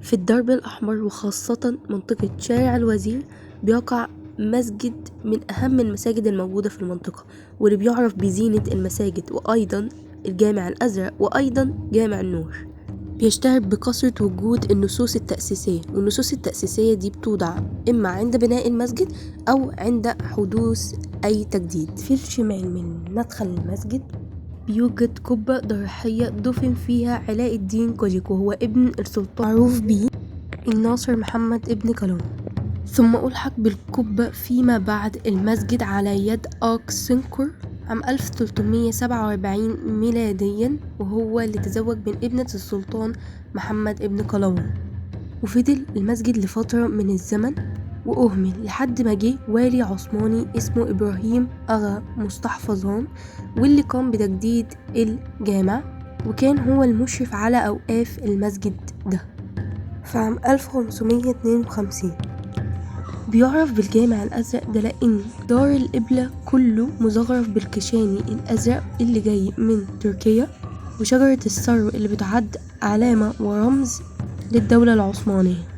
في الدرب الأحمر وخاصة منطقة شارع الوزير بيقع مسجد من أهم المساجد الموجودة في المنطقة، واللي بيعرف بزينة المساجد، وأيضا الجامع الأزرق، وأيضا جامع النور. بيشتهر بكثرة وجود النصوص التأسيسية، والنصوص التأسيسية دي بتوضع إما عند بناء المسجد أو عند حدوث أي تجديد. في الشمال من مدخل المسجد بيوجد قبة ضريحية دفن فيها علاء الدين كوجيك، وهو ابن السلطان معروف به الناصر محمد ابن قلاوون. ثم ألحق بالقبة فيما بعد المسجد على يد آق سنكر عام 1347 ميلاديا، وهو اللي تزوج من ابنة السلطان محمد ابن قلاوون. وفضل المسجد لفترة من الزمن وأهمل لحد ما جه والي عثماني اسمه إبراهيم أغا مستحفظان، واللي قام بتجديد الجامع، وكان هو المشرف على أوقاف المسجد ده في عام 1552. بيعرف بالجامع الأزرق ده لأن دار القبلة كله مزخرف بالكشاني الأزرق اللي جاي من تركيا، وشجرة السرو اللي بتعد علامة ورمز للدولة العثمانية.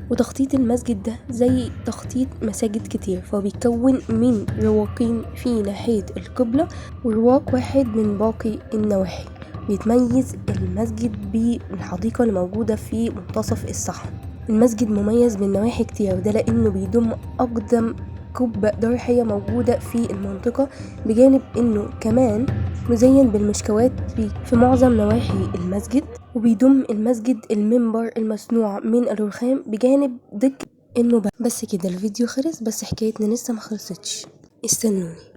وتخطيط المسجد ده زي تخطيط مساجد كتير، فهو بيتكون من رواقين في ناحية القبلة ورواق واحد من باقي النواحي. بيتميز المسجد بالحديقة اللي موجودة في منتصف الصحن. المسجد مميز من نواحي كتير، وده لأنه بيضم أقدم قبة ضريحية موجودة في المنطقة، بجانب إنه كمان مزين بالمشكوات في معظم نواحي المسجد. وبيضم المسجد المنبر المصنوع من الرخام بجانب دك النبات. بس كده الفيديو خلص، بس حكايتنا لسه ما خلصتش، استنوني.